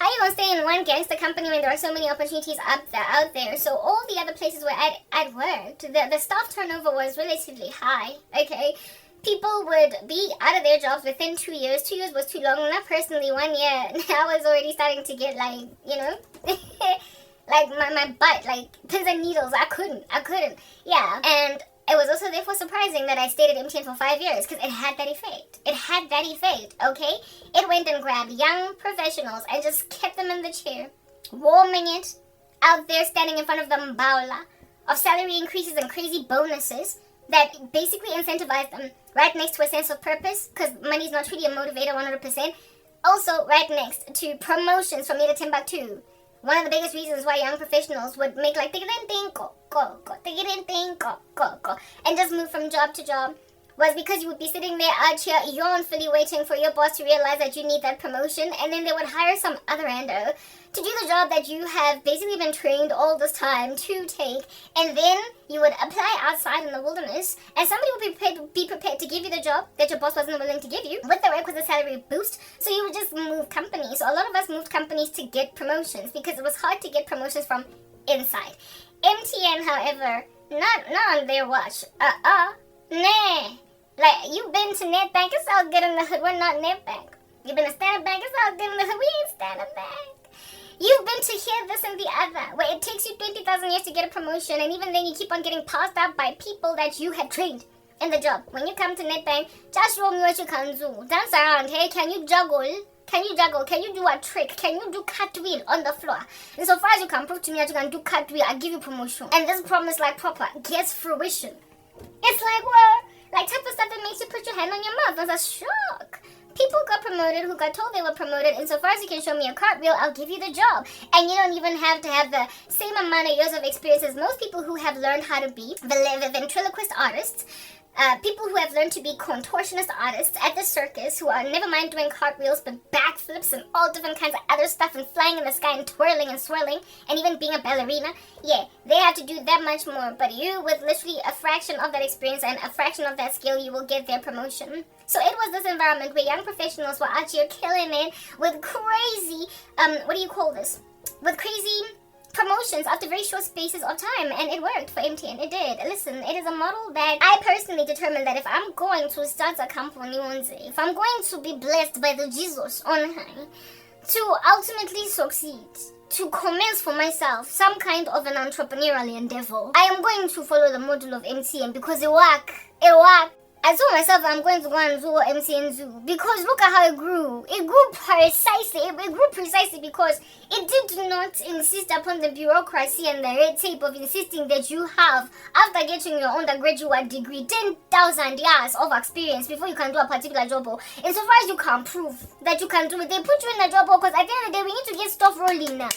How you gonna stay in one gangster company when there are so many opportunities out there? So all the other places where I'd worked, the staff turnover was relatively high, okay? People would be out of their jobs within 2 years. 2 years was too long. Not personally, 1 year. I was already starting to get like, like my butt, like pins and needles. I couldn't. Yeah, and it was also therefore surprising that I stayed at MTN for 5 years because it had that effect. Okay? It went and grabbed young professionals and just kept them in the chair, warming it, out there standing in front of the mbaula of salary increases and crazy bonuses that basically incentivized them right next to a sense of purpose, because money is not really a motivator 100%. Also right next to promotions from here to Timbuktu. One of the biggest reasons why young professionals would make like and just move from job to job was because you would be sitting there out here yawnfully waiting for your boss to realize that you need that promotion, and then they would hire some other rando to do the job that you have basically been trained all this time to take, and then you would apply outside in the wilderness, and somebody would be prepared to give you the job that your boss wasn't willing to give you with the requisite salary boost, so you would just move companies. So a lot of us moved companies to get promotions because it was hard to get promotions from inside. MTN, however, not on their watch. Nah. Like, you've been to Netbank, it's all good in the hood, we're not Netbank. You've been to Standard Bank, it's all good in the hood, we ain't Standard Bank. You've been to here, this, and the other, where it takes you 20,000 years to get a promotion, and even then you keep on getting passed out by people that you have trained in the job. When you come to Netbank, just show me what you can do. Dance around, hey, can you juggle? Can you do a trick? Can you do cartwheel on the floor? And so far as you can prove to me that you can do cartwheel, I give you promotion. And this promise, like proper, gets fruition. It's like, what? Like type of stuff that makes you put your hand on your mouth. That's a shock. People got promoted who got told they were promoted, and so far as you can show me a cartwheel, I'll give you the job. And you don't even have to have the same amount of years of experience as most people who have learned how to be ventriloquist artists. People who have learned to be contortionist artists at the circus, who are never mind doing cartwheels but backflips and all different kinds of other stuff and flying in the sky and twirling and swirling and even being a ballerina. Yeah, they have to do that much more, but you, with literally a fraction of that experience and a fraction of that skill, you will get their promotion. So it was this environment where young professionals were out here killing it with crazy, with crazy promotions after very short spaces of time, and it worked for MTN. It did. Listen, it is a model that I personally determined that if I'm going to start a company one day, if I'm going to be blessed by the Jesus on high, to ultimately succeed, to commence for myself some kind of an entrepreneurial endeavor, I am going to follow the model of MTN because it worked. I told myself I'm going to go and do MTN Zoo because look at how it grew. It grew precisely because it did not insist upon the bureaucracy and the red tape of insisting that you have, after getting your undergraduate degree, 10,000 years of experience before you can do a particular job. And so far as you can prove that you can do it, they put you in a job because at the end of the day, we need to get stuff rolling now.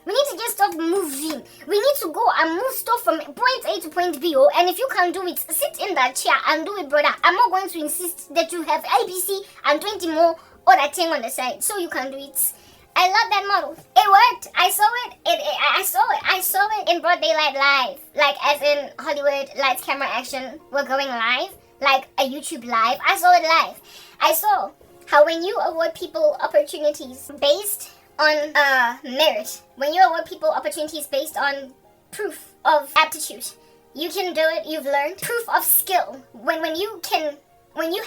We need to get stuff moving. We need to go and move stuff from point A to point B. And if you can do it, sit in that chair and do it, brother. I'm not going to insist that you have ABC and 20 more other thing on the side so you can do it. I love that model. It worked. I saw it. I saw it in broad daylight live. Like as in Hollywood lights, camera, action. We're going live. Like a YouTube live. I saw it live. I saw how when you award people opportunities based on merit, when you award people opportunities based on proof of aptitude, you can do it, you've learned, proof of skill, when you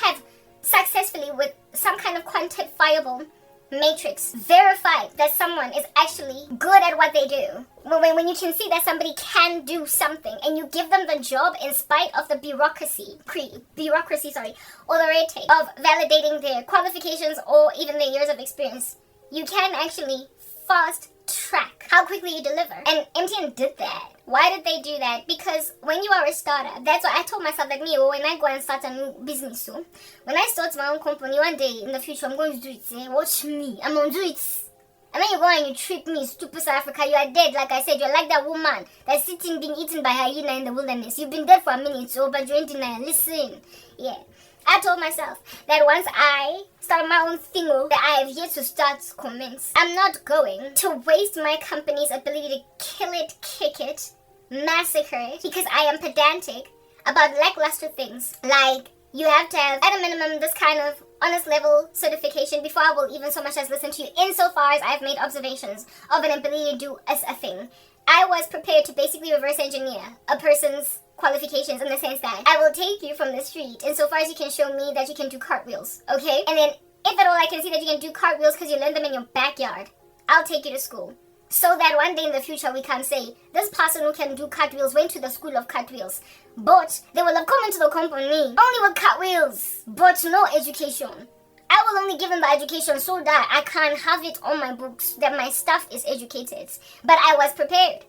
have successfully with some kind of quantifiable matrix verified that someone is actually good at what they do, when you can see that somebody can do something and you give them the job in spite of the bureaucracy or the red tape of validating their qualifications or even their years of experience, you can actually fast track how quickly you deliver. And MTN did that. Why did they do that? Because when you are a starter, that's why I told myself that when I go and start a new business, so when I start my own company one day in the future, I'm going to do it. Watch me. I'm going to do it. And then you go and you trick me, stupid South Africa. You are dead. Like I said, you're like that woman that's sitting being eaten by hyena in the wilderness. You've been dead for a minute, so but you're in denial. Listen. Yeah. I told myself that once I start my own thing that I have yet to start commence, I'm not going to waste my company's ability to kill it, kick it, massacre it, because I am pedantic about lackluster things. Like, you have to have, at a minimum, this kind of honest level certification before I will even so much as listen to you, insofar as I've made observations of an ability to do as a thing. I was prepared to basically reverse engineer a person's qualifications in the sense that I will take you from the street insofar as you can show me that you can do cartwheels, okay? And then if at all I can see that you can do cartwheels because you learned them in your backyard, I'll take you to school. So that one day in the future we can say, this person who can do cartwheels went to the school of cartwheels, but they will have come into the company only with cartwheels, but no education. I will only give them the education so that I can have it on my books that my staff is educated. But I was prepared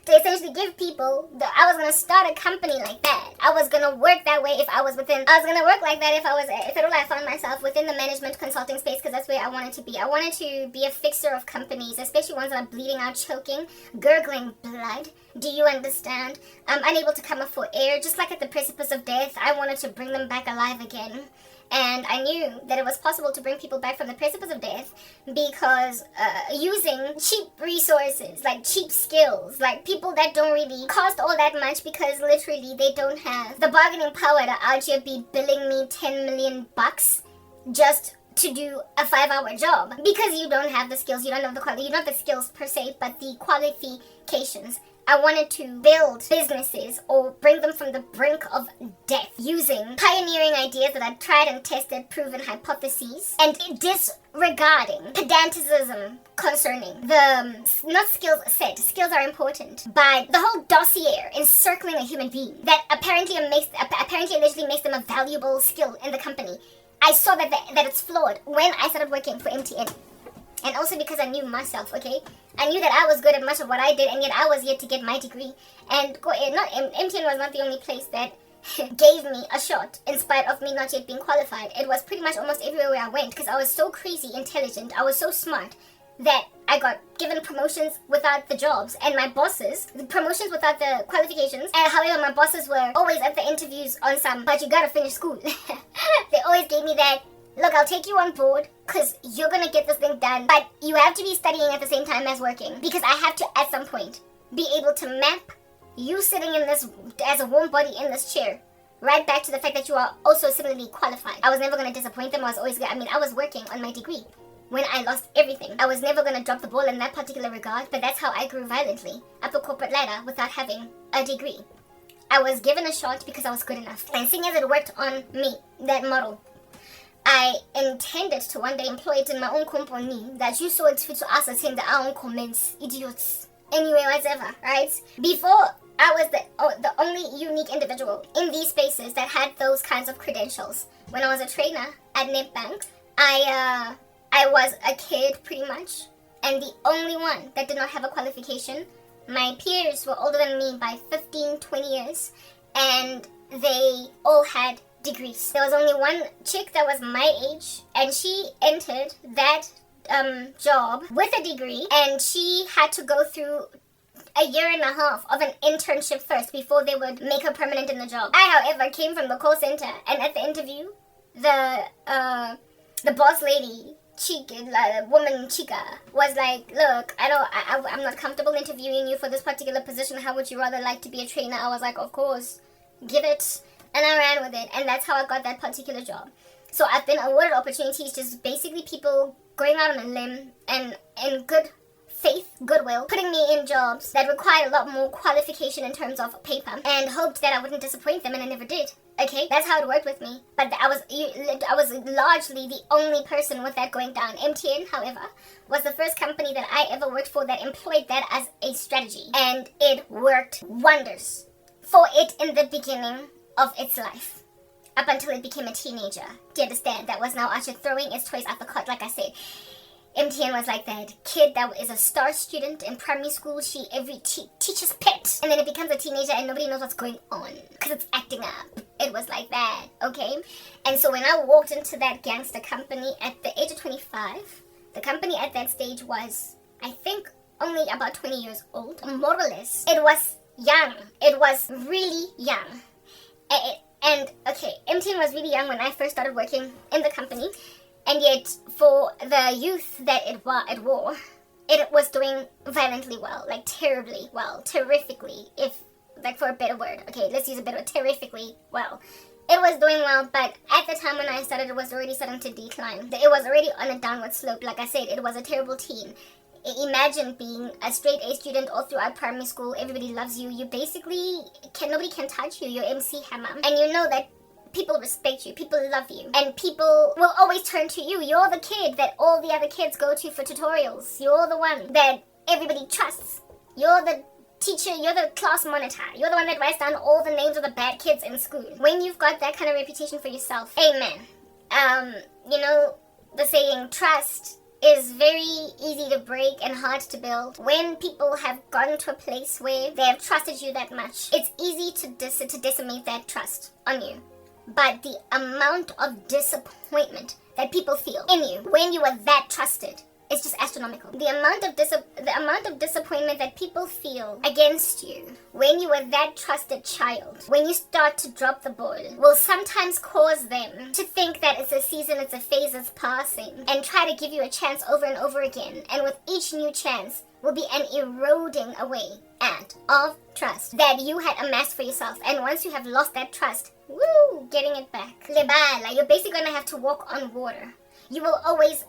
to essentially give people that I was going to start a company like that. I was going to work that way if I was within, I was going to work like that if at all I found myself within the management consulting space, because that's where I wanted to be. I wanted to be a fixer of companies, especially ones that are bleeding out, choking, gurgling blood. Do you understand? Unable to come up for air, just like at the precipice of death. I wanted to bring them back alive again. And I knew that it was possible to bring people back from the precipice of death because using cheap resources, like cheap skills, like people that don't really cost all that much because literally they don't have the bargaining power to out here be billing me 10 million bucks just to do a 5-hour job, because you don't have the skills, you don't have the quality, you don't have the skills per se, but the qualifications. I wanted to build businesses or bring them from the brink of death using pioneering ideas that are tried and tested, proven hypotheses, and disregarding pedanticism concerning the, not skills set, skills are important, but the whole dossier encircling a human being that apparently allegedly makes them a valuable skill in the company. I saw that it's flawed when I started working for MTN. And also because I knew myself, okay? I knew that I was good at much of what I did, and yet I was yet to get my degree. And MTN was not the only place that gave me a shot in spite of me not yet being qualified. It was pretty much almost everywhere where I went, because I was so crazy intelligent, I was so smart, that I got given promotions without the jobs, and my bosses, the promotions without the qualifications. And however, my bosses were always at the interviews on some, but you gotta finish school. They always gave me that, look, I'll take you on board because you're going to get this thing done, but you have to be studying at the same time as working, because I have to, at some point, be able to map you sitting in this, as a warm body in this chair, right back to the fact that you are also similarly qualified. I was never going to disappoint them. I was working on my degree when I lost everything. I was never going to drop the ball in that particular regard, but that's how I grew violently up a corporate ladder without having a degree. I was given a shot because I was good enough. And seeing as it worked on me, that model, I intended to one day employ it in my own company, that you saw it fit to us attend our own comments, idiots. Anyway, whatever, right? Before, I was the only unique individual in these spaces that had those kinds of credentials. When I was a trainer at Nedbank, I was a kid pretty much, and the only one that did not have a qualification. My peers were older than me by 15, 20 years, and they all had degrees. There was only one chick that was my age, and she entered that job with a degree, and she had to go through a year and a half of an internship first before they would make her permanent in the job. I, however, came from the call center, and at the interview, the boss lady, woman Chica, was like, look, I'm not comfortable interviewing you for this particular position. How would you rather like to be a trainer? I was like, of course, give it. And I ran with it, and that's how I got that particular job. So I've been awarded opportunities, just basically people going out on a limb and in good faith, goodwill, putting me in jobs that required a lot more qualification in terms of paper, and hoped that I wouldn't disappoint them, and I never did. Okay, that's how it worked with me. But I was largely the only person with that going down. MTN, however, was the first company that I ever worked for that employed that as a strategy, and it worked wonders for it in the beginning of its life, up until it became a teenager. Do you understand? That was now actually throwing its toys out the cart, like I said. MTN was like that kid that is a star student in primary school. She every teacher's pet, and then it becomes a teenager and nobody knows what's going on because it's acting up. It was like that, okay? And so when I walked into that gangster company at the age of 25, the company at that stage was, I think, only about 20 years old, more or less. It was young. It was really young. And okay, MTN was really young when I first started working in the company, and yet for the youth that it wore, it was doing violently well, like terribly well, terrifically, if, like, for a better word. Okay, let's use a better word, terrifically well. It was doing well, but at the time when I started, it was already starting to decline. It was already on a downward slope. Like I said, it was a terrible teen. Imagine being a straight A student all throughout primary school. Everybody loves you. You basically nobody can touch you. You're MC Hammer. And you know that people respect you. People love you. And people will always turn to you. You're the kid that all the other kids go to for tutorials. You're the one that everybody trusts. You're the teacher. You're the class monitor. You're the one that writes down all the names of the bad kids in school. When you've got that kind of reputation for yourself, amen. You know, the saying, trust is very easy to break and hard to build. When people have gotten to a place where they have trusted you that much, it's easy to decimate that trust on you. But the amount of disappointment that people feel in you when you are that trusted, it's just astronomical. The amount of disappointment that people feel against you when you are that trusted child, when you start to drop the ball, will sometimes cause them to think that it's a season, it's a phase, it's passing, and try to give you a chance over and over again. And with each new chance will be an eroding away of trust that you had amassed for yourself. And once you have lost that trust, getting it back, lebala, you're basically gonna have to walk on water. You will always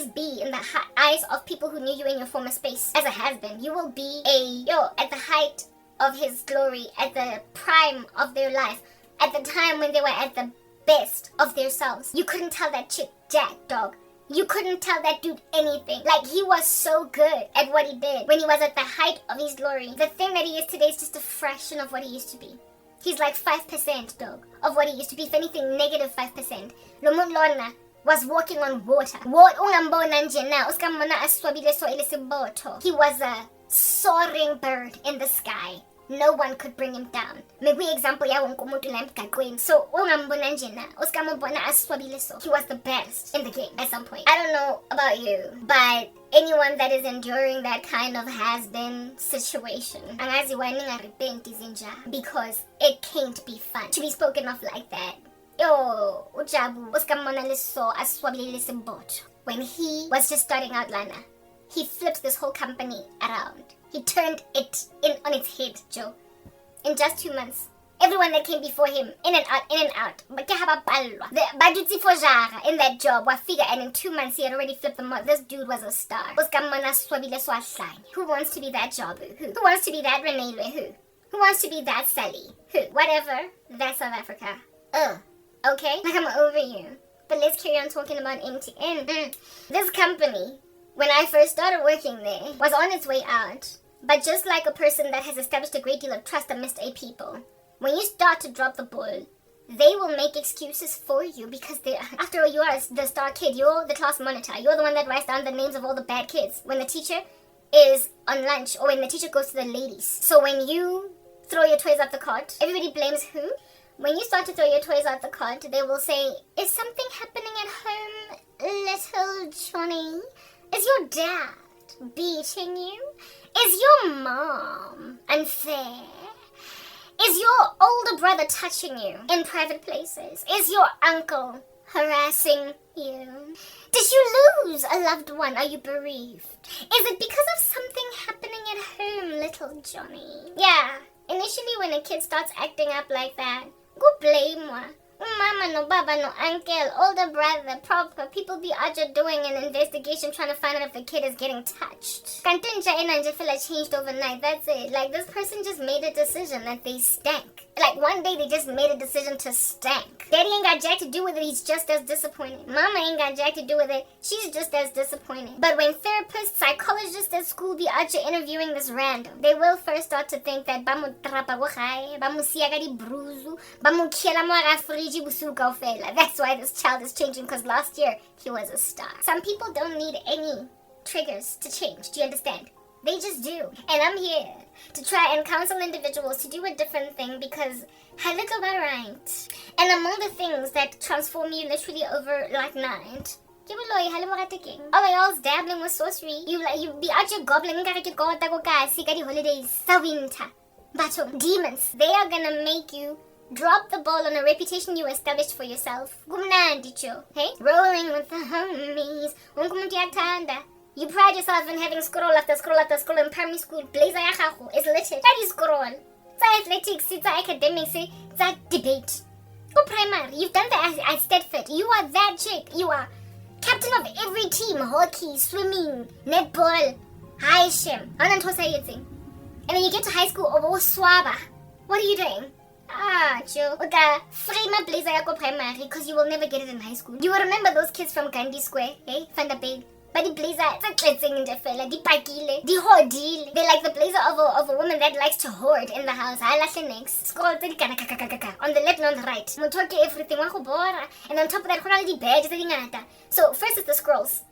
be in the eyes of people who knew you in your former space as a has-been. You will be at the height of his glory, at the prime of their life, at the time when they were at the best of their selves. You couldn't tell that chick jack, dog. You couldn't tell that dude anything. Like, he was so good at what he did when he was at the height of his glory. The thing that he is today is just a fraction of what he used to be. He's like 5%, dog, of what he used to be. If anything, negative 5%. Lomun Lorna was walking on water. He was a soaring bird in the sky. No one could bring him down. Maybe example ya wonke umuntu la emgaqweni. So ungambona nje na, usikamubona aswabile so. He was the best in the game at some point. I don't know about you, but anyone that is enduring that kind of has-been situation, angaziwa ningarepenti zinja, because it can't be fun to be spoken of like that. Yo, ujabu usikamona leso aswabile lesimboto. When he was just starting out, Lana, he flipped this whole company around. He turned it on its head, Joe. In just 2 months. Everyone that came before him, in and out. The badutsi for Jara in that job, Wafiga, and in 2 months he had already flipped them up. This dude was a star. Who wants to be that Jabu? Who wants to be that Renee? Who wants to be that Sally? Who? Whatever. That's South Africa. Okay? Like, I'm over you. But let's carry on talking about MTN. This company, when I first started working there, was on its way out. But just like a person that has established a great deal of trust amidst a people, when you start to drop the ball, they will make excuses for you because after all, you are the star kid. You're the class monitor. You're the one that writes down the names of all the bad kids when the teacher is on lunch or when the teacher goes to the ladies. So when you throw your toys out the cart, everybody blames who? When you start to throw your toys out the cart, they will say, is something happening at home, little Johnny? Is your dad beating you? Is your mom unfair? Is your older brother touching you in private places? Is your uncle harassing you? Did you lose a loved one? Are you bereaved? Is it because of something happening at home, little Johnny? Yeah, initially when a kid starts acting up like that, go blame one. Mama, no baba, no uncle, older brother, proper. People be out there doing an investigation trying to find out if the kid is getting touched. Kantinja and feel like changed overnight. That's it. Like, this person just made a decision that they stank. Like, one day they just made a decision to stank. Daddy ain't got jack to do with it. He's just as disappointed. Mama ain't got jack to do with it. She's just as disappointed. But when therapists, psychologists at school be out there interviewing this random, they will first start to think that bamu trapa go gai, bamu siagadi bruzu, bamu kiela mo agafri. That's why this child is changing, because last year he was a star. Some people don't need any triggers to change. Do you understand? They just do. And I'm here to try and counsel individuals to do a different thing because I little by right. And among the things that transform you literally over like night, all y'all's dabbling with sorcery. You be out here gobbling holidays. Winter. But demons, they are gonna make you drop the ball on a reputation you established for yourself. Hey? Rolling with the homies. You pride yourself in having scroll after scroll after scroll in primary school. Blazer yahahu is littered. That is scroll. It's athletics, it's academics, it's debate. Go primary. You've done that at Stedford. You are that chick. You are captain of every team. Hockey, swimming, netball. Hi, Shem. And then you get to high school, swaba. What are you doing? Chill. Frame a blazer ya go primary because you will never get it in high school. You will remember those kids from Gandhi Square, hey? Vanderbilt. But the blazer, they're like the blazer of a woman that likes to hoard in the house. Scroll on the left and on the right. Everything. And on top of that, badge. So first is the scrolls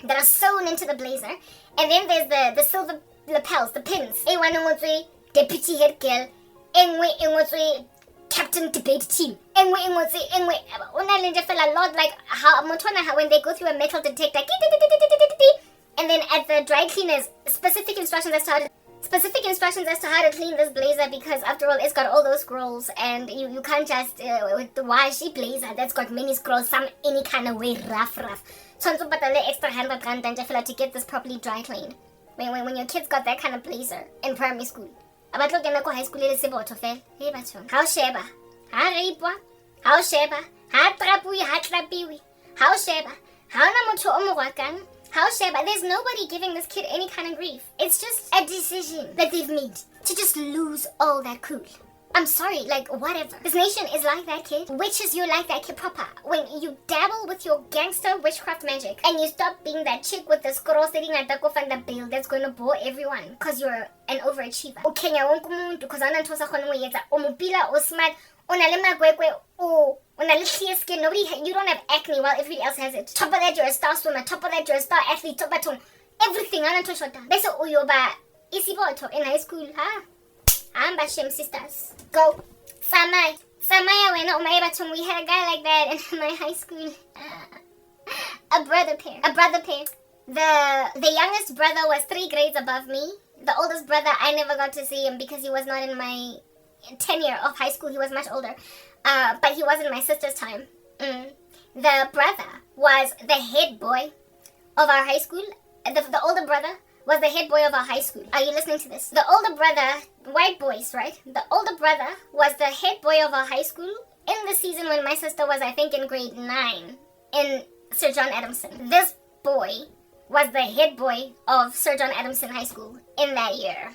that are sewn into the blazer. And then there's the silver lapels, the pins. Deputy head girl. Captain debate team. Lot like how when they go through a metal detector. And then at the dry cleaners, specific instructions as to how to clean this blazer, because after all it's got all those scrolls and you can't just with the washy blazer that's got many scrolls some any kind of way rough. So extra 100 rand to get this properly dry cleaned. When your kids got that kind of blazer in primary school. About looking at high school is about to fail. Hey, batson. How sheba? How ripwa? How sheba? How trapui? How trapiwi? How sheba? How namoto omowakan? How sheba? There's nobody giving this kid any kind of grief. It's just a decision that they've made to just lose all that cool. I'm sorry, like whatever. This nation is like that kid. Witches, you're like that kid proper. When you dabble with your gangster witchcraft magic and you stop being that chick with the scroll sitting at the bill that's going to bore everyone because you're an overachiever. Okay, because umupila or smart, skin. You don't have acne while everybody else has it. Top of that, you're a star swimmer. Top of that, you're a star athlete. Top of that, everything. That's uyoba isiboto in high school, huh? I'm Bashem sisters. Go. Samaya went on my baton. We had a guy like that in my high school. A brother pair. The youngest brother was 3 grades above me. The oldest brother, I never got to see him because he was not in my tenure of high school. He was much older. But he was in my sister's time. The brother was the head boy of our high school. The older brother was the head boy of our high school. Are you listening to this? The older brother, white boys, right? The older brother was the head boy of our high school in the season when my sister was, I think, in grade 9 in Sir John Adamson. This boy was the head boy of Sir John Adamson High School in that year.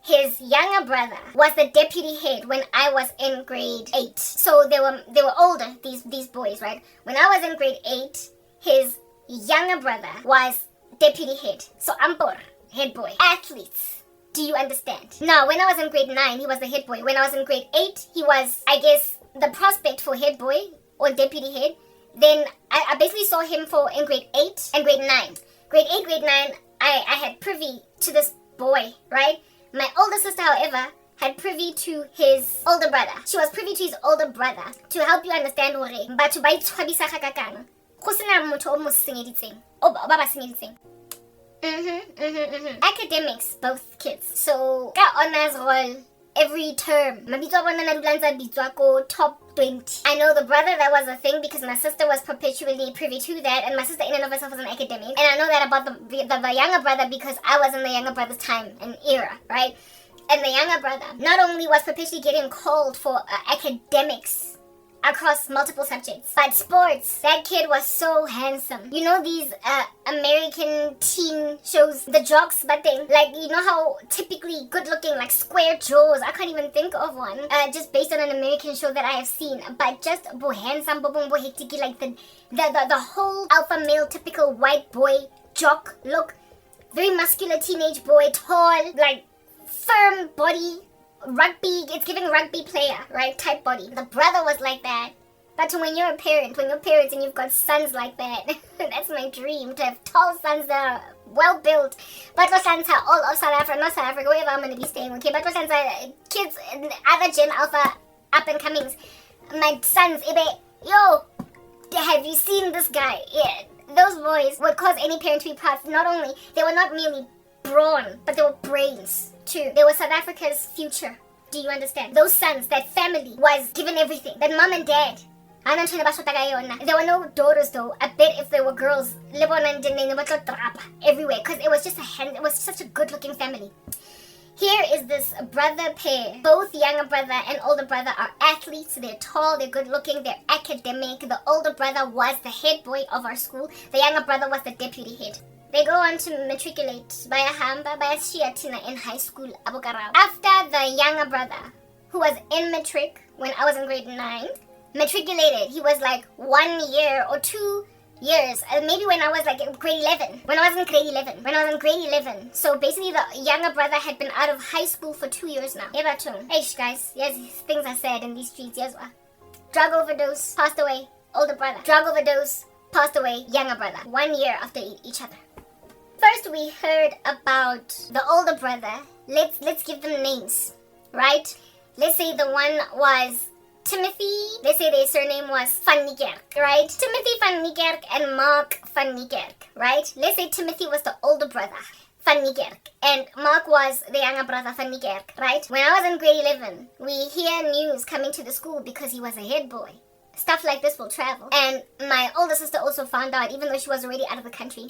His younger brother was the deputy head when I was in grade 8. So they were older, these boys, right? When I was in grade 8, his younger brother was deputy head. So Ampor, head boy. Athletes. Do you understand? Now, when I was in grade 9, he was the head boy. When I was in grade 8, he was, I guess, the prospect for head boy or deputy head. Then I basically saw him in grade 8 and grade 9. Grade 8, grade 9, I had privy to this boy, right? My older sister, however, had privy to his older brother. She was privy to his older brother. To help you understand hore, batho ba itshwabisa kakakang. Go sena motho o mo sengeditseng. O ba ba sengeditseng. Academics, both kids. So, ka honors roll every term. Mabitso a bona na dula ntse bitswa ko top 20. I know the brother, that was a thing because my sister was perpetually privy to that, and my sister in and of herself was an academic. And I know that about the younger brother because I was in the younger brother's time and era, right? And the younger brother not only was perpetually getting called for academics across multiple subjects, but sports. That kid was so handsome. You know these American teen shows, the jocks, but they like, you know how typically good looking, like square jaws. I can't even think of one just based on an American show that I have seen, but just bo handsome, bo hectic, like the whole alpha male typical white boy jock look. Very muscular teenage boy, tall, like firm body. Rugby, it's giving rugby player, right? Type body. The brother was like that. But when you're a parent, and you've got sons like that, that's my dream, to have tall sons that are well built. But sons are all of South Africa, not South Africa, wherever I'm going to be staying, okay? But sons are kids, other Gen Alpha up and comings. My sons, yo, have you seen this guy? Yeah, those boys would cause any parent to be proud. Not only, they were not merely brawn, but they were brains too. They were South Africa's future. Do you understand? Those sons, that family was given everything. That mom and dad. There were no daughters though. I bet if there were girls, everywhere, because it was just it was such a good looking family. Here is this brother pair. Both younger brother and older brother are athletes. They're tall, they're good looking, they're academic. The older brother was the head boy of our school. The younger brother was the deputy head. They go on to matriculate by a Shiatina in high school, Abu Karabo. After the younger brother, who was in matric when I was in grade 9, matriculated, he was like 1 year or 2 years, maybe when I was like in grade 11. When I was in grade 11. So basically the younger brother had been out of high school for 2 years now. Hey guys, yes, things are said in these streets, yes. Drug overdose, passed away, older brother. Drug overdose, passed away, younger brother. 1 year after each other. First we heard about the older brother. Let's give them names, right? Let's say the one was Timothy. Let's say their surname was Van Niekerk, right? Timothy Van Niekerk and Mark Van Niekerk, right? Let's say Timothy was the older brother, Van Niekerk, and Mark was the younger brother, Van Niekerk, right? When I was in grade 11, we hear news coming to the school because he was a head boy. Stuff like this will travel. And my older sister also found out, even though she was already out of the country,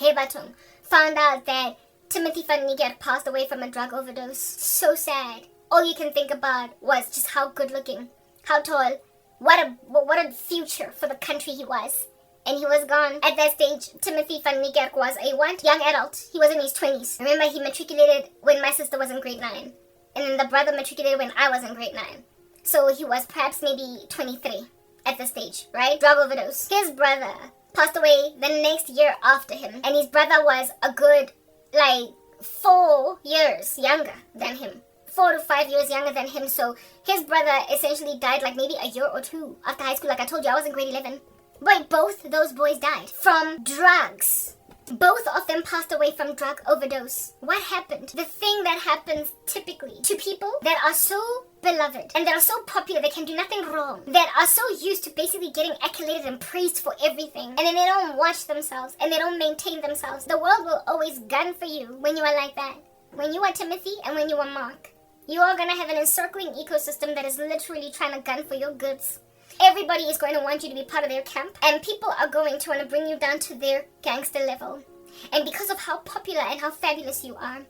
found out that Timothy Van Niekerk passed away from a drug overdose. So sad. All you can think about was just how good looking, how tall, what a future for the country he was. And he was gone. At that stage, Timothy Van Niekerk was a what? Young adult. He was in his 20s. Remember, he matriculated when my sister was in grade 9. And then the brother matriculated when I was in grade 9. So he was perhaps maybe 23 at the stage, right? Drug overdose. His brother passed away the next year after him. And his brother was a good, 4 years younger than him. 4 to 5 years younger than him. So his brother essentially died maybe a year or 2 after high school. Like I told you, I was in grade 11. But both those boys died from drugs. Both of them passed away from drug overdose. What happened? The thing that happens typically to people that are so beloved and that are so popular, they can do nothing wrong, that are so used to basically getting accoladed and praised for everything, and then they don't watch themselves and they don't maintain themselves. The world will always gun for you when you are like that. When you are Timothy and when you are Mark, you are going to have an encircling ecosystem that is literally trying to gun for your goods. Everybody is going to want you to be part of their camp, and people are going to want to bring you down to their gangster level. And because of how popular and how fabulous you are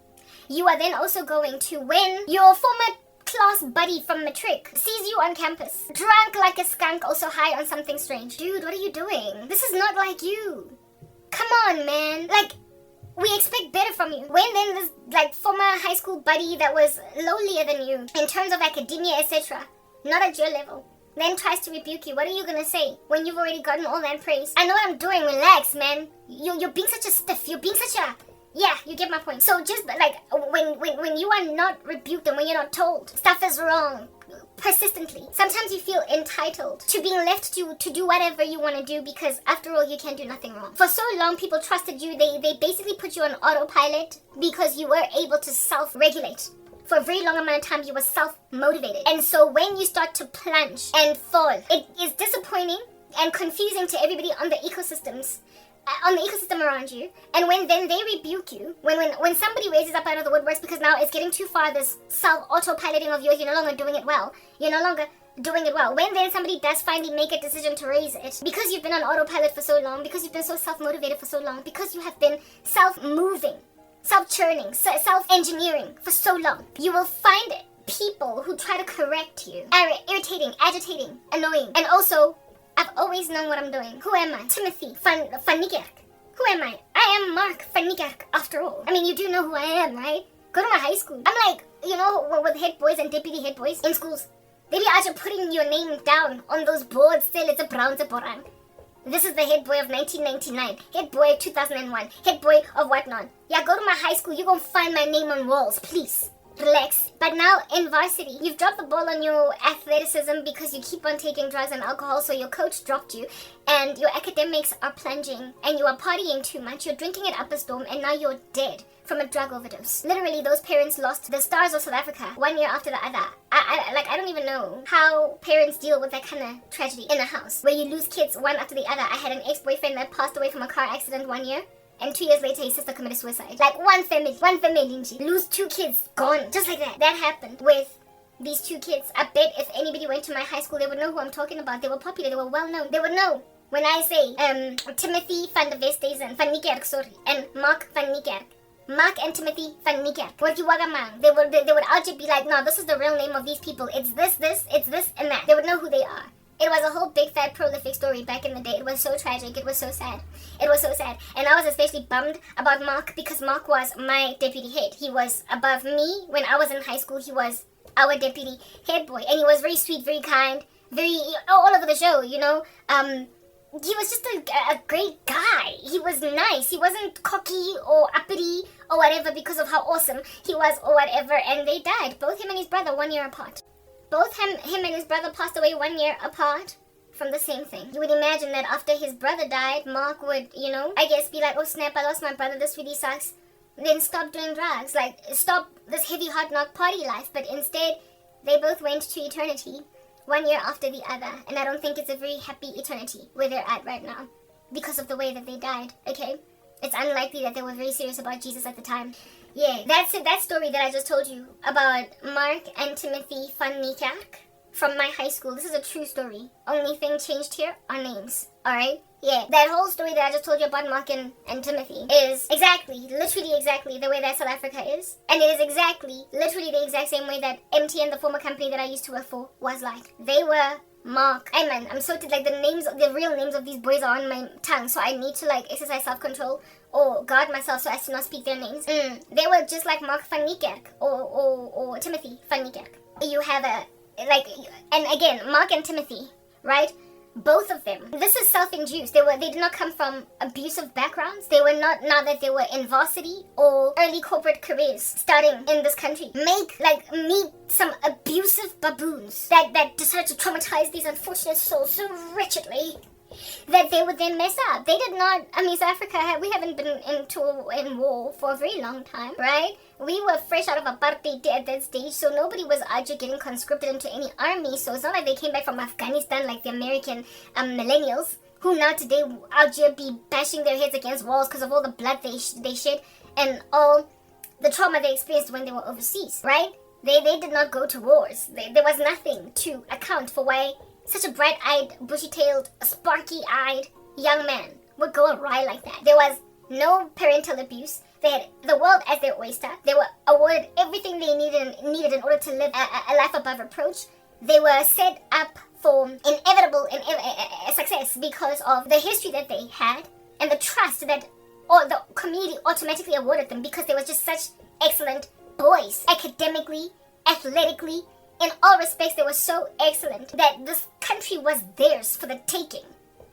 then also going to, when your former class buddy from matric sees you on campus, drunk like a skunk, also high on something strange. Dude, what are you doing? This is not like you. Come on, man. We expect better from you. When then this former high school buddy that was lowlier than you in terms of academia, etc., not at your level, then tries to rebuke you, what are you gonna say when you've already gotten all that praise? I know what I'm doing, relax, man. You're being such a stiff, you're being such a... Yeah, you get my point. So just when you are not rebuked and when you're not told stuff is wrong persistently, sometimes you feel entitled to being left to do whatever you want to do, because after all, you can do nothing wrong. For so long, people trusted you. They basically put you on autopilot because you were able to self-regulate. For a very long amount of time, you were self-motivated. And so when you start to plunge and fall, it is disappointing and confusing to everybody on the ecosystem around you. And when then they rebuke you, when somebody raises up out of the woodworks because now it's getting too far, this self-autopiloting of yours, you're no longer doing it well. When then somebody does finally make a decision to raise it, because you've been on autopilot for so long, because you've been so self-motivated for so long, because you have been self-moving, self-churning, self-engineering for so long, you will find people who try to correct you are irritating, agitating, annoying. And also, I've always known what I'm doing. Who am I? Timothy Van Niekerk. Who am I? I am Mark Van Niekerk, after all. I mean, you do know who I am, right? Go to my high school. I'm with head boys and deputy head boys in schools. They be actually putting your name down on those boards still. It's a brown zeborang. This is the head boy of 1999, head boy of 2001, head boy of whatnot. Yeah, go to my high school, you're gonna find my name on walls, please. Relax. But now in varsity, you've dropped the ball on your athleticism because you keep on taking drugs and alcohol, so your coach dropped you, and your academics are plunging, and you are partying too much, you're drinking it up a storm, and now you're dead from a drug overdose. Literally, those parents lost the stars of South Africa 1 year after the other. I don't even know how parents deal with that kind of tragedy in a house where you lose kids one after the other. I had an ex-boyfriend that passed away from a car accident 1 year, and 2 years later his sister committed suicide. One family, lose 2 kids, gone, just like that. That happened with these 2 kids. I bet if anybody went to my high school, they would know who I'm talking about. They were popular, they were well known. They would know when I say Timothy Van Niekerk, and Mark Van Niekerk. Mark and Timothy van Niekerk. They would actually be like, no, this is the real name of these people. It's this, it's this, and that. They would know who they are. It was a whole big fat prolific story back in the day. It was so tragic. It was so sad. It was so sad. And I was especially bummed about Mark because Mark was my deputy head. He was above me. When I was in high school, he was our deputy head boy. And he was very sweet, very kind, very all over the show, you know. He was just a great guy. He was nice. He wasn't cocky or uppity or whatever because of how awesome he was or whatever. And they died. Both him and his brother 1 year apart. Both him and his brother passed away 1 year apart from the same thing. You would imagine that after his brother died, Mark would, you know, I guess be like, oh snap, I lost my brother, this really sucks. Then stop doing drugs. Like, stop this heavy hard knock party life. But instead, they both went to eternity 1 year after the other. And I don't think it's a very happy eternity where they're at right now because of the way that they died, okay? It's unlikely that they were very serious about Jesus at the time. Yeah, that's it. That story that I just told you about Mark and Timothy van Niekerk from my high school. This is a true story. Only thing changed here are names. Alright? Yeah, that whole story that I just told you about Mark and Timothy is literally exactly the way that South Africa is. And it is literally the exact same way that MTN, the former company that I used to work for, was like. They were Mark. Hey man, I'm so like the real names of these boys are on my tongue, so I need to like exercise self-control or guard myself so as to not speak their names. They were just like Mark van Niekerk or Timothy van Niekerk. You have and again, Mark and Timothy, right? Both of them. This is self-induced. They did not come from abusive backgrounds. They were not, now that they were in varsity or early corporate careers starting in this country. Meet some abusive baboons that decided to traumatize these unfortunate souls so wretchedly that they would then mess up. They did not, South Africa, we haven't been in war for a very long time, right? We were fresh out of apartheid at that stage, so nobody was actually getting conscripted into any army, so it's not like they came back from Afghanistan like the American millennials, who now today out here be bashing their heads against walls because of all the blood they shed and all the trauma they experienced when they were overseas, right? They did not go to wars. There was nothing to account for why such a bright-eyed, bushy-tailed, sparky-eyed young man would go awry like that. There was no parental abuse. They had the world as their oyster. They were awarded everything they needed in order to live a life above reproach. They were set up for inevitable success because of the history that they had and the trust that the community automatically awarded them because they were just such excellent boys. Academically, athletically, in all respects, they were so excellent that this country was theirs for the taking.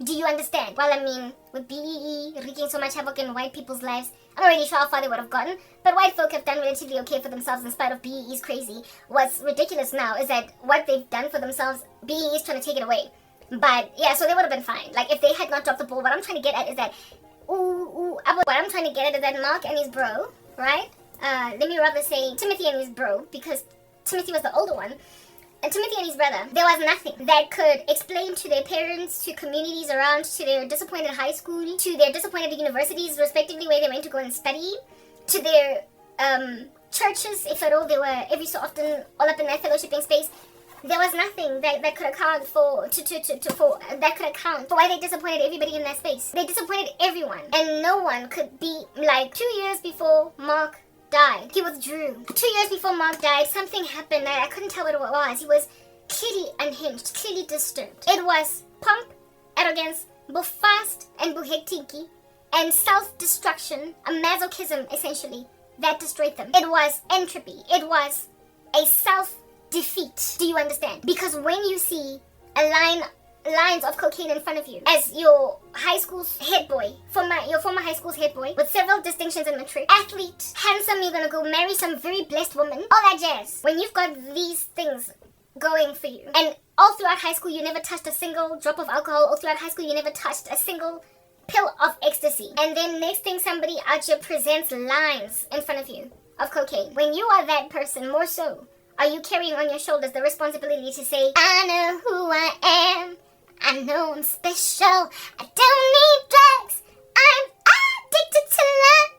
Do you understand? Well, with BEE wreaking so much havoc in white people's lives, I'm not really sure how far they would have gotten, but white folk have done relatively okay for themselves in spite of BEE's crazy. What's ridiculous now is that what they've done for themselves, BEE is trying to take it away. But yeah, so they would have been fine. Like, if they had not dropped the ball, what I'm trying to get at is that, what I'm trying to get at is that Mark and his bro, right? Let me rather say Timothy and his bro, because Timothy was the older one. And Timothy and his brother, there was nothing that could explain to their parents, to communities around, to their disappointed high school, to their disappointed universities, respectively, where they went to go and study, to their churches, if at all they were every so often all up in that fellowshipping space. There was nothing that could account for why they disappointed everybody in that space. They disappointed everyone, and no one could be like 2 years before Mark died. He withdrew. 2 years before Mark died, something happened. I couldn't tell what it was. He was clearly unhinged, clearly disturbed. It was pomp, arrogance, bufast and buhektiki, and self-destruction, a masochism essentially, that destroyed them. It was entropy. It was a self-defeat. Do you understand? Because when you see lines of cocaine in front of you as your high school's head boy, your former high school's head boy, with several distinctions in matric, athlete, handsome, you're gonna go marry some very blessed woman, all that jazz. When you've got these things going for you, and all throughout high school you never touched a single drop of alcohol, all throughout high school you never touched a single pill of ecstasy, and then next thing somebody out here presents lines in front of you of cocaine. When you are that person, more so, are you carrying on your shoulders the responsibility to say, I know who I am, I know I'm special, I don't need drugs, I'm addicted to life.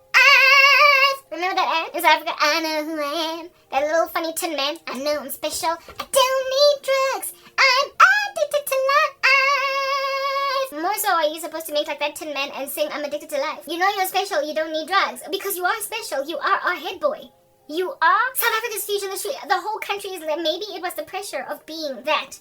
Remember that ad in South Africa? I know who I am. That little funny tin man. I know I'm special, I don't need drugs, I'm addicted to life. More so are you supposed to make like that Tin Man and sing I'm addicted to life. You know you're special, you don't need drugs. Because you are special, you are our head boy. You are South Africa's future. The whole country is like, maybe it was the pressure of being that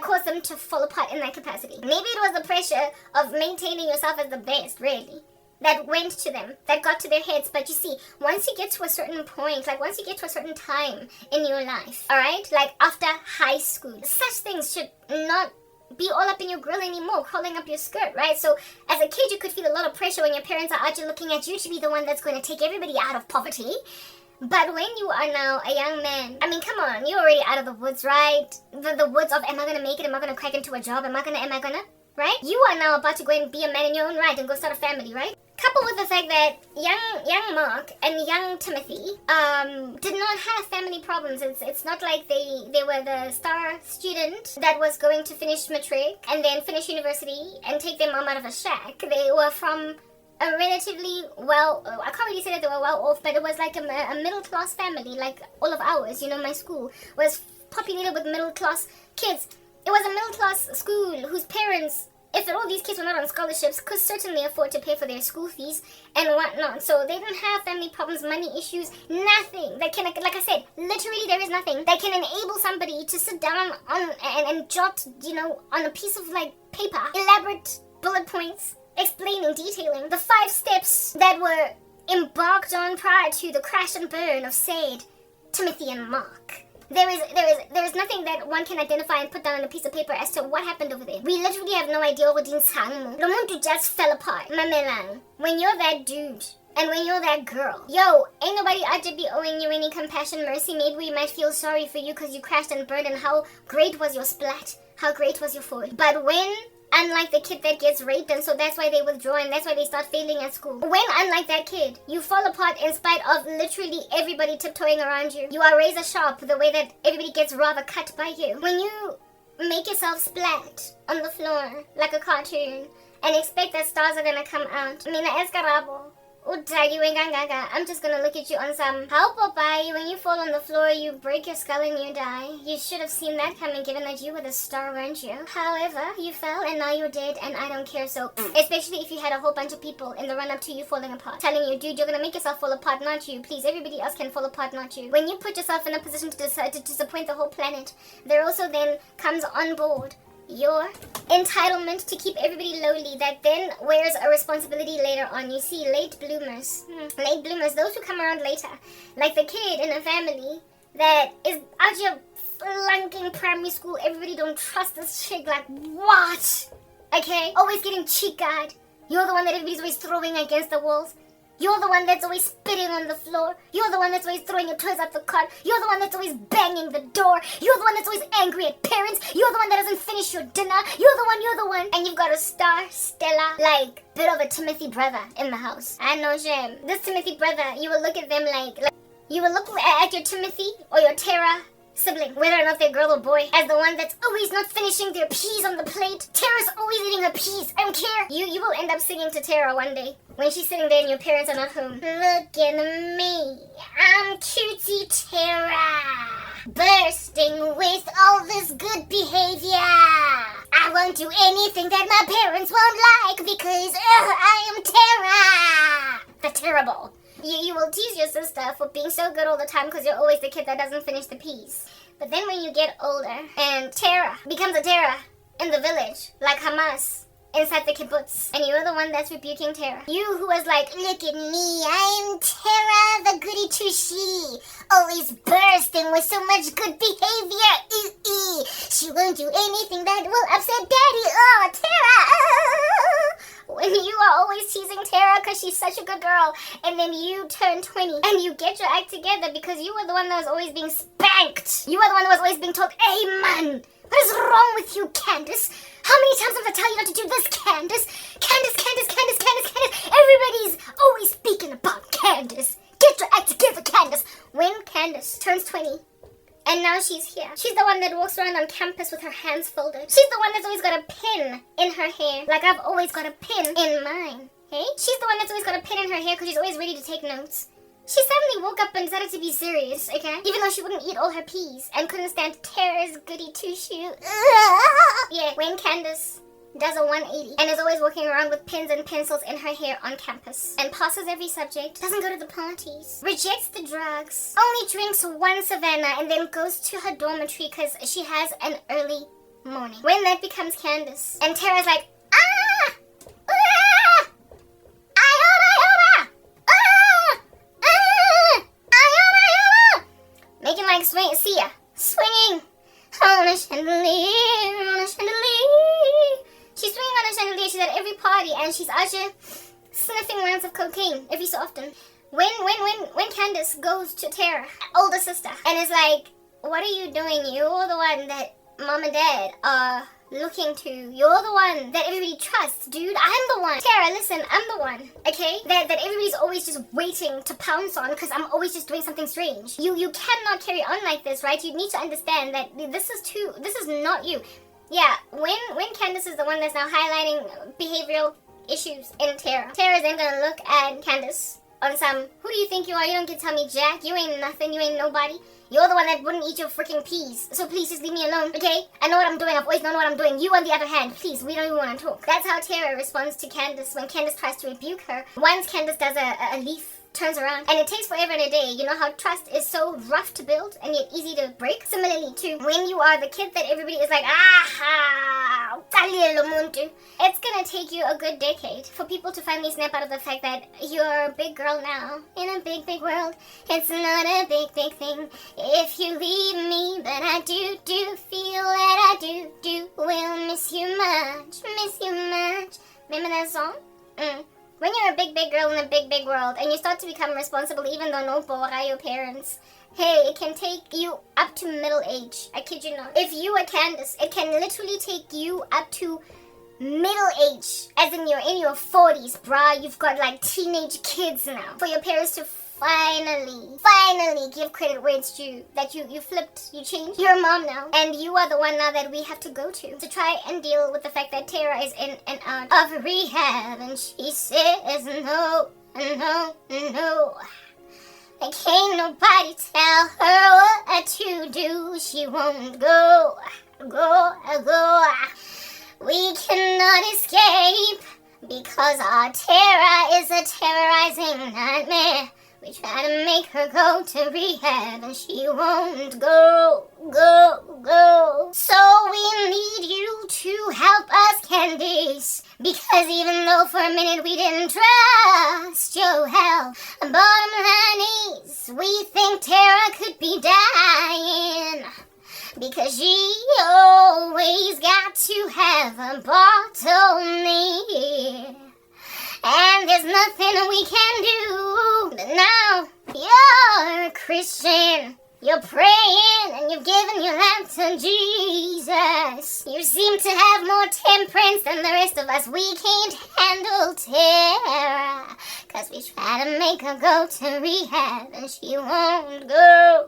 caused them to fall apart in that capacity. Maybe it was the pressure of maintaining yourself as the best, really, that went to them, that got to their heads. But you see, once you get to a certain point, like once you get to a certain time in your life, all right, like after high school, such things should not be all up in your grill anymore, crawling up your skirt, right? So as a kid, you could feel a lot of pressure when your parents are out here looking at you to be the one that's going to take everybody out of poverty. But when you are now a young man, I mean, come on, you're already out of the woods, right? The woods of, am I going to make it? Am I going to crack into a job? Am I going to, right? You are now about to go and be a man in your own right and go start a family, right? Coupled with the fact that young Mark and young Timothy did not have family problems. It's not like they were the star student that was going to finish matric and then finish university and take their mom out of a shack. They were from a relatively I can't really say that they were well off, but it was like a middle class family, like all of ours. You know, my school was populated with middle class kids. It was a middle class school whose parents, if all these kids were not on scholarships, could certainly afford to pay for their school fees and whatnot. So they didn't have family problems, money issues, nothing that can, like I said, literally there is nothing that can enable somebody to sit down on and jot, you know, on a piece of like paper, elaborate bullet points, explaining, detailing the 5 steps that were embarked on prior to the crash and burn of said Timothy and Mark. There is nothing that one can identify and put down on a piece of paper as to what happened over there. We literally have no idea what Lomuntu just fell apart. Mamelang, when you're that dude and when you're that girl, yo, ain't nobody out to be owing you any compassion, mercy. Maybe we might feel sorry for you because you crashed and burned, and how great was your splat, how great was your fall. But when, unlike the kid that gets raped, and so that's why they withdraw and that's why they start failing at school. When, unlike that kid, you fall apart in spite of literally everybody tiptoeing around you. You are razor sharp the way that everybody gets rather cut by you. When you make yourself splat on the floor like a cartoon and expect that stars are gonna come out. I mean, as Karabo, I'm just gonna look at you on some how Popeye, when you fall on the floor, you break your skull and you die. You should have seen that coming, given that you were the star, weren't you? However, you fell and now you're dead, and I don't care. So, especially if you had a whole bunch of people in the run-up to you falling apart, telling you, dude, you're gonna make yourself fall apart, not you. Please, everybody else can fall apart, not you. When you put yourself in a position to decide to disappoint the whole planet, there also then comes on board your entitlement to keep everybody lowly, that then wears a responsibility later on. You see, late bloomers, those who come around later, like the kid in a family that is out here flunking primary school. Everybody don't trust this chick, like, what? Okay? Always getting cheek-eyed. You're the one that everybody's always throwing against the walls. You're the one that's always spitting on the floor. You're the one that's always throwing your toys out the cart. You're the one that's always banging the door. You're the one that's always angry at parents. You're the one that doesn't finish your dinner. You're the one. And you've got a star, Stella, like, bit of a Timothy brother in the house. I know, shame. This Timothy brother, you will look at them like you will look at your Timothy or your Tara sibling, whether or not they're girl or boy, as the one that's always not finishing their peas on the plate. Tara's always eating her peas. I don't care. You will end up singing to Tara one day when she's sitting there and your parents are not home. Look at me, I'm cutie Tara, bursting with all this good behavior. I won't do anything that my parents won't like because I am Tara, the terrible. You will tease your sister for being so good all the time because you're always the kid that doesn't finish the piece. But then when you get older and Tara becomes a Tara in the village, like Hamas inside the kibbutz, and you're the one that's rebuking Tara. You who was like, look at me, I'm Tara the goody two-shoe, always bursting with so much good behavior. She won't do anything that will upset Daddy. Oh, Tara. When you are always teasing Tara because she's such a good girl, and then you turn 20 and you get your act together because you were the one that was always being spanked. You were the one that was always being told, hey man, what is wrong with you, Candace? How many times have I tell you not to do this, Candace? Candace. Everybody's always speaking about Candace. Get your act together, Candace. When Candace turns 20, and now she's here. She's the one that walks around on campus with her hands folded. She's the one that's always got a pin in her hair, like I've always got a pin in mine. Hey? She's the one that's always got a pin in her hair because she's always ready to take notes. She suddenly woke up and decided to be serious, okay? Even though she wouldn't eat all her peas and couldn't stand Tara's goody two-shoe. Yeah, when Candace does a 180 and is always walking around with pens and pencils in her hair on campus and passes every subject, doesn't go to the parties, rejects the drugs, only drinks one Savannah and then goes to her dormitory because she has an early morning. When that becomes Candace and Tara's like, ah! Ah! Ayora! Ah! Ah! Ayora! Making like Sia, swinging on a chandelier, on a chandelier. She's swinging on a chandelier. She's at every party and she's out here sniffing rounds of cocaine every so often. When Candace goes to Tara, older sister, and is like, what are you doing? You're the one that mom and dad are looking to. You're the one that everybody trusts, dude. I'm the one. Tara, listen, I'm the one, okay? That everybody's always just waiting to pounce on because I'm always just doing something strange. You cannot carry on like this, right? You need to understand that this is not you. Yeah, when Candace is the one that's now highlighting behavioral issues in Tara, Tara's then gonna look at Candace on some, who do you think you are? You don't get to tell me jack. You ain't nothing. You ain't nobody. You're the one that wouldn't eat your freaking peas. So please just leave me alone, okay? I know what I'm doing. I've always known what I'm doing. You, on the other hand, please, we don't even want to talk. That's how Tara responds to Candace when Candace tries to rebuke her. Once Candace does a leaf turns around, and it takes forever and a day. You know how trust is so rough to build and yet easy to break? Similarly too, when you are the kid that everybody is like, aha, it's gonna take you a good decade for people to finally snap out of the fact that you're a big girl now in a big world. It's not a big thing if you leave me, but I do feel that I do will miss you much. Remember that song? When you're a big girl in a big world and you start to become responsible even though no are your parents, hey, it can take you up to middle age. I kid you not. If you are Candace, it can literally take you up to middle age, as in you're in your 40s, brah. You've got like teenage kids now. For your parents to finally give credit where it's due, that you flipped, you changed. You're a mom now, and you are the one now that we have to go to try and deal with the fact that Tara is in and out of rehab, and she says no. And can't nobody tell her what to do. She won't go. We cannot escape because our terror is a terrorizing nightmare. We try to make her go to rehab and she won't go. So we need you to help us, Candice, because even though for a minute we didn't trust your help, bottom line is we think Tara could be dying, because she always got to have a bottle near. And there's nothing we can do. But now you're a Christian. You're praying and you've given your life to Jesus. You seem to have more temperance than the rest of us. We can't handle Tara, 'cause we try to make her go to rehab and she won't go.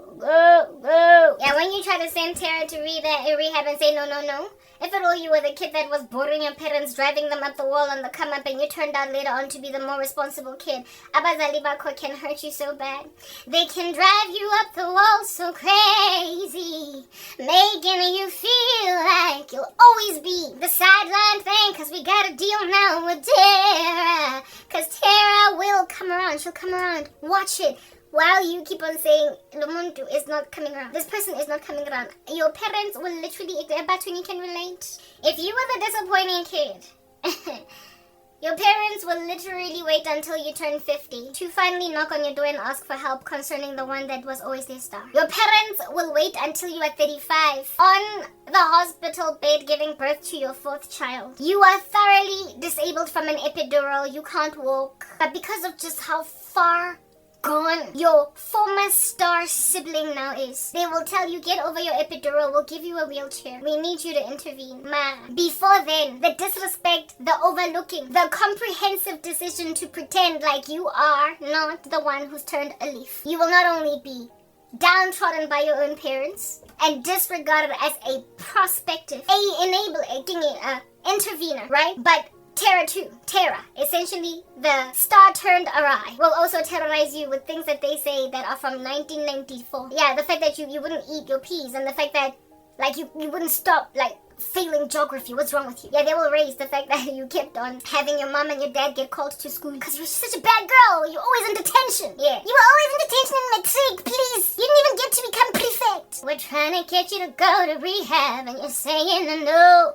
Yeah, when you try to send Tara to rehab and say no. If at all you were the kid that was boring your parents, driving them up the wall on the come up, and you turned out later on to be the more responsible kid, abazali bakho can hurt you so bad. They can drive you up the wall so crazy, making you feel like you'll always be the sideline thing, 'cause we got a deal now with Tara. 'Cause Tara will come around. She'll come around. Watch it. While you keep on saying, Lumuntu is not coming around. This person is not coming around. Your parents will literally, Batuni can relate. If you were the disappointing kid, your parents will literally wait until you turn 50 to finally knock on your door and ask for help concerning the one that was always their star. Your parents will wait until you are 35 on the hospital bed giving birth to your 4th child. You are thoroughly disabled from an epidural. You can't walk. But because of just how far gone your former star sibling now is, they will tell you, get over your epidural, we'll give you a wheelchair, we need you to intervene. Before then, the disrespect, the overlooking, the comprehensive decision to pretend like you are not the one who's turned a leaf. You will not only be downtrodden by your own parents and disregarded as a prospective, intervener, right? But Tara too. Tara, essentially the star turned awry, will also terrorize you with things that they say that are from 1994. Yeah, the fact that you wouldn't eat your peas, and the fact that Like, you wouldn't stop, like, failing geography. What's wrong with you? Yeah, they will raise the fact that you kept on having your mom and your dad get called to school because you were such a bad girl. You're always in detention. Yeah. You were always in detention in matric, please. You didn't even get to become prefect. We're trying to get you to go to rehab and you're saying no.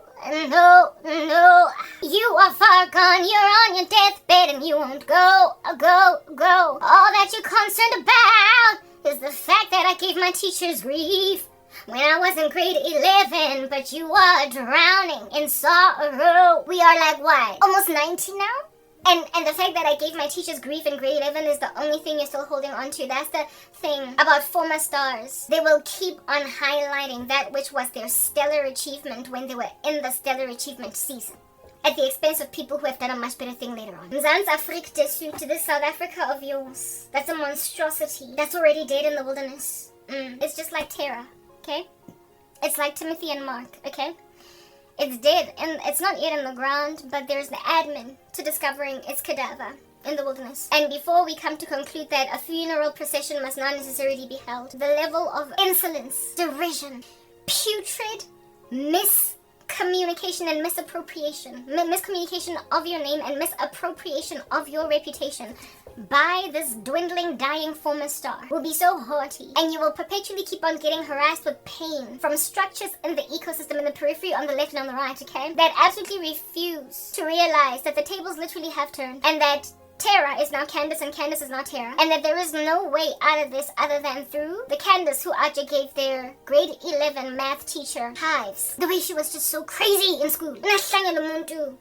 You are far gone. You're on your deathbed and you won't go. All that you're concerned about is the fact that I gave my teachers grief when I was in grade 11, but you are drowning in sorrow. We are like, what, almost 90 now? And the fact that I gave my teachers grief in grade 11 is the only thing you're still holding on to. That's the thing about former stars. They will keep on highlighting that which was their stellar achievement when they were in the stellar achievement season, at the expense of people who have done a much better thing later on. Mzansi Afrika desu, to this South Africa of yours. That's a monstrosity. That's already dead in the wilderness. It's just like Terra. Okay? It's like Timothy and Mark, okay? It's dead, and it's not yet in the ground, but there's the admin to discovering its cadaver in the wilderness. And before we come to conclude that a funeral procession must not necessarily be held, the level of insolence, derision, putrid miscommunication and misappropriation, miscommunication of your name and misappropriation of your reputation by this dwindling, dying former star will be so haughty, and you will perpetually keep on getting harassed with pain from structures in the ecosystem in the periphery on the left and on the right, okay, that absolutely refuse to realize that the tables literally have turned, and that Terra is now Candace and Candace is now Terra, and that there is no way out of this other than through the Candace who Aja gave their grade 11 math teacher hives. The way she was just so crazy in school.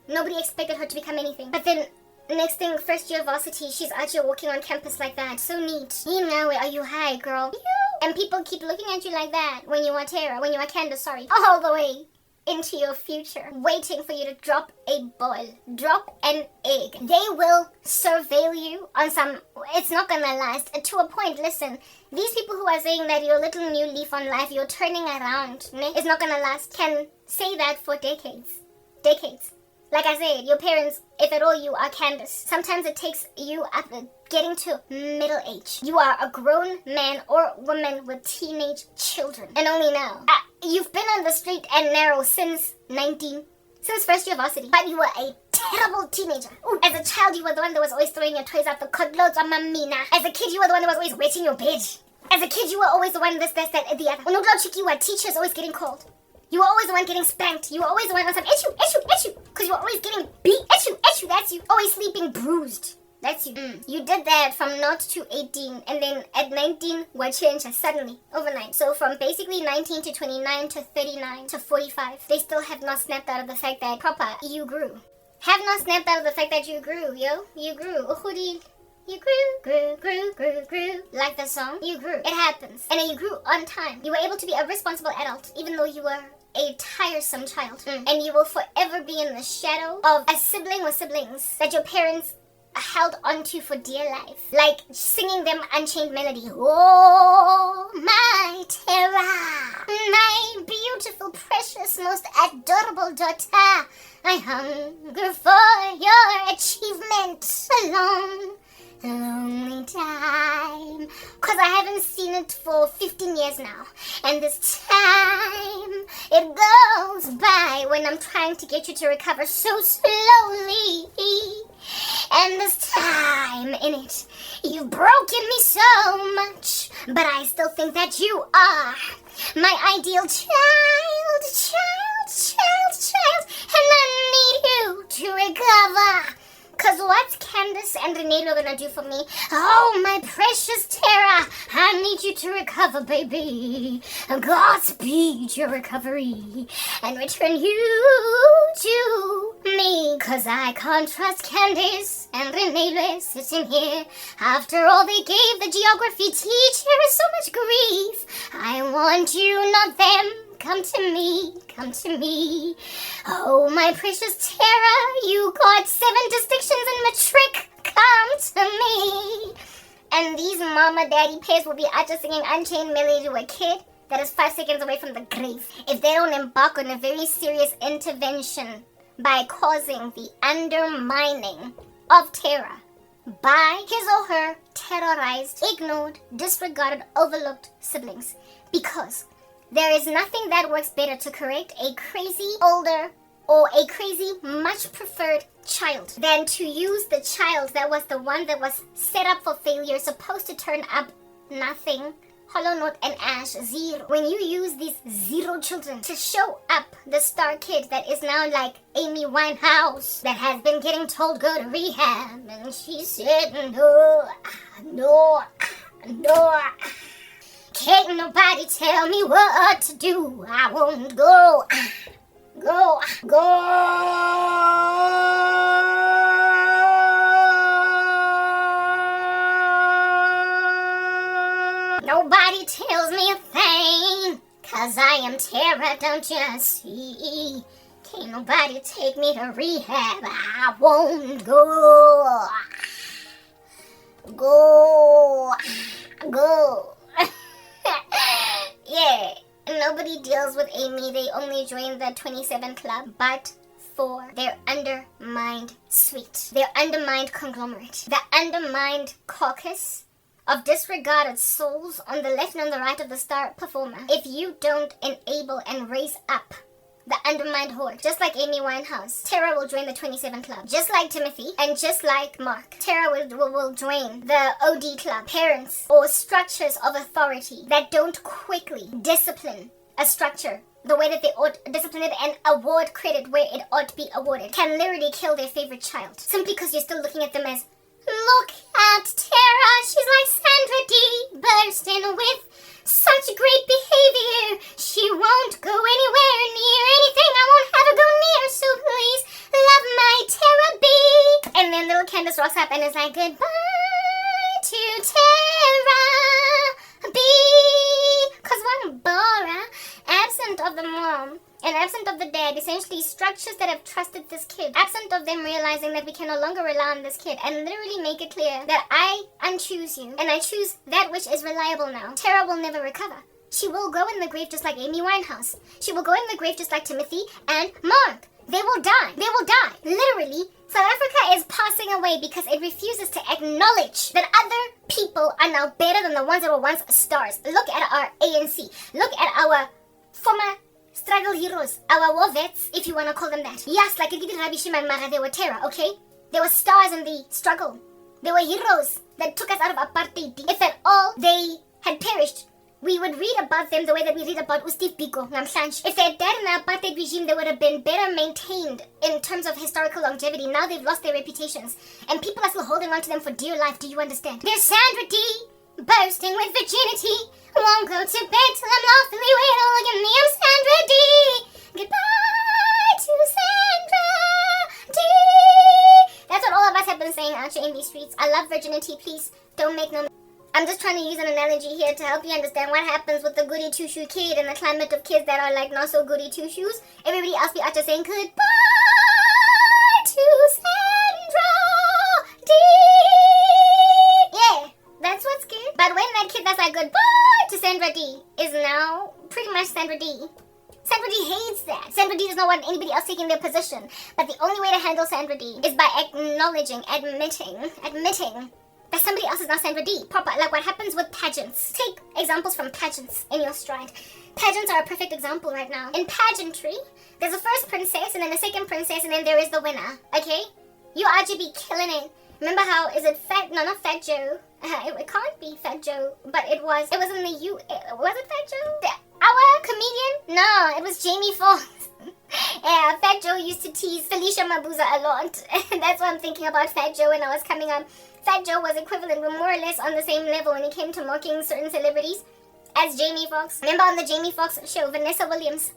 Nobody expected her to become anything. But then next thing, first year varsity, she's out here walking on campus like that. So neat. You know, are you high, girl? And people keep looking at you like that when you are Terra, when you are Candace, sorry. All the way into your future, waiting for you to drop a ball, drop an egg. They will surveil you on some, it's not gonna last. To a point, listen, these people who are saying that your little new leaf on life, you're turning around, it's not gonna last, can say that for decades. Decades. Like I said, your parents, if at all you are Candace, sometimes it takes you up getting to middle age. You are a grown man or woman with teenage children. And only now. You've been on the straight and narrow since first year varsity. But you were a terrible teenager. Ooh, as a child, you were the one that was always throwing your toys out the cupboards on Mamina. As a kid, you were the one that was always wetting your bed. As a kid, you were always the one that, and the other. When you were teachers always getting called. You were always the one getting spanked. You were always the one on some issue. Because you were always getting beat. Issue, that's you. Always sleeping bruised. That's you. You did that from 0 to 18. And then at 19, what changed suddenly, overnight. So from basically 19 to 29 to 39 to 45, they still have not snapped out of the fact that proper, you grew. Have not snapped out of the fact that you grew, yo. You grew. You grew. Like the song, you grew. It happens. And then you grew on time. You were able to be a responsible adult, even though you were a tiresome child. And you will forever be in the shadow of a sibling or siblings that your parents held onto for dear life. Like singing them Unchained Melody. Oh, my Terra, my beautiful, precious, most adorable daughter, I hunger for your achievement alone. A lonely time, cause I haven't seen it for 15 years now, and this time it goes by when I'm trying to get you to recover so slowly, and this time in it you've broken me so much, but I still think that you are my ideal child, and I need you to recover. Cause what's Candace and Renelo gonna do for me? Oh, my precious Terra, I need you to recover, baby. Godspeed your recovery and return you to me. Cause I can't trust Candace and Renelo sitting here. After all, they gave the geography teacher so much grief. I want you, not them. Come to me. Oh, my precious Terra, you got 7 distinctions in matric. Come to me. And these mama daddy pairs will be out just singing Unchained Melody to a kid that is 5 seconds away from the grave, if they don't embark on a very serious intervention by causing the undermining of Terra by his or her terrorized, ignored, disregarded, overlooked siblings. Because There is nothing that works better to correct a crazy older or a crazy much preferred child than to use the child that was the one that was set up for failure, supposed to turn up nothing, hollow note and ash, zero. When you use these zero children to show up the star kid that is now like Amy Winehouse, that has been getting told go to rehab, and she said no, no, no. Can't nobody tell me what to do. I won't go. Go. Nobody tells me a thing, 'cause I am Tara, don't you see? Can't nobody take me to rehab. I won't go. Go. Yeah, nobody deals with Amy. They only join the 27 club, but for their undermined suite, their undermined conglomerate, the undermined caucus of disregarded souls on the left and on the right of the star performer. If you don't enable and raise up the undermined horde, just like Amy Winehouse, Tara will join the 27 club. Just like Timothy and just like Mark, Tara will join the OD club. Parents or structures of authority that don't quickly discipline a structure the way that they ought discipline it and award credit where it ought to be awarded can literally kill their favorite child simply because you're still looking at them as, look at Tara, she's like Sandra D, bursting with such great behavior. She won't go anywhere near anything I won't have her go near, so please love my Tara B. And then little Candace rocks up and is like, goodbye to Tara B. 'Cause one Bora, absent of the mom and absent of the dad, essentially structures that have trusted this kid, absent of them realizing that we can no longer rely on this kid and literally make it clear that I unchoose you and I choose that which is reliable now. Tara will never recover. She will go in the grave just like Amy Winehouse. She will go in the grave just like Timothy and Mark. They will die. They will die. Literally, South Africa is passing away because it refuses to acknowledge that other people are now better than the ones that were once stars. Look at our ANC. Look at our former struggle heroes, our war vets, if you want to call them that. Yes, like Igidi Rabishima and Mara, they were Tara, okay? They were stars in the struggle. They were heroes that took us out of apartheid. If at all they had perished, we would read about them the way that we read about Steve Biko, Namhlanje. If they had died in the apartheid regime, they would have been better maintained in terms of historical longevity. Now they've lost their reputations, and people are still holding on to them for dear life. Do you understand? There's Sandra D, bursting with virginity. Won't go to bed till I'm lawfully wed. Oh, look at me, I'm Sandra D. Goodbye to Sandra D. That's what all of us have been saying out here in these streets. I love virginity. Please don't make no. I'm just trying to use an analogy here to help you understand what happens with the goody two-shoe kid and the climate of kids that are like not so goody two-shoes. Everybody else be out there saying goodbye to Sandra D. Yeah, that's what's good. But when that kid that's like goodbye to Sandra D is now pretty much Sandra D. Sandra D hates that. Sandra D does not want anybody else taking their position. But the only way to handle Sandra D is by acknowledging, admitting that somebody else is now Sandra D. Proper, like what happens with pageants. Take examples from pageants in your stride. Pageants are a perfect example right now. In pageantry, there's a first princess and then a second princess and then there is the winner, okay? You RGB killing it. Remember how, is it Fat, no not Fat Joe. It can't be Fat Joe, but it was in the was it Fat Joe? Our comedian? No, it was Jamie Foxx. Yeah, Fat Joe used to tease Felicia Mabuza a lot. That's what I'm thinking about Fat Joe when I was coming up. Fat Joe was equivalent, we're more or less on the same level when it came to mocking certain celebrities as Jamie Foxx. Remember on the Jamie Foxx show, Vanessa Williams,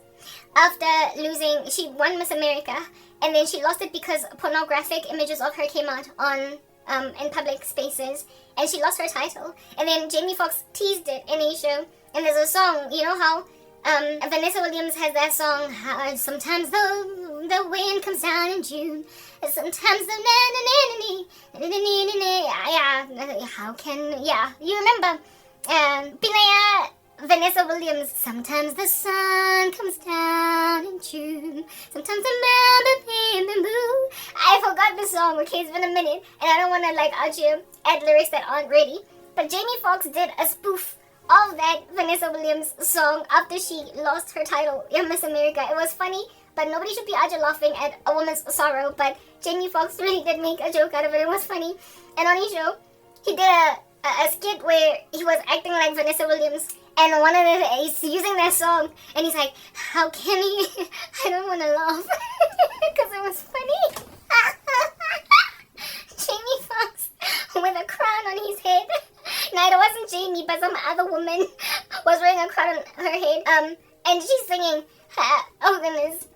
after losing, she won Miss America, and then she lost it because pornographic images of her came out on in public spaces, and she lost her title. And then Jamie Foxx teased it in a show, and there's a song, you know how Vanessa Williams has that song, sometimes the wind comes down in June, and sometimes the how can, yeah, you remember, Pinaya Vanessa Williams, sometimes the sun comes down in June, sometimes I forgot the song, okay, it's been a minute, and I don't want to like out here add lyrics that aren't ready, but Jamie Foxx did a spoof of that Vanessa Williams song after she lost her title in Miss America. It was funny, but nobody should be out here laughing at a woman's sorrow. But Jamie Foxx really did make a joke out of it. It was funny. And on his show, he did a skit where he was acting like Vanessa Williams. And he's using that song, and he's like, how can he? I don't want to laugh. Because it was funny. Jamie Foxx with a crown on his head. No, it wasn't Jamie, but some other woman was wearing a crown on her head. And she's singing, oh goodness,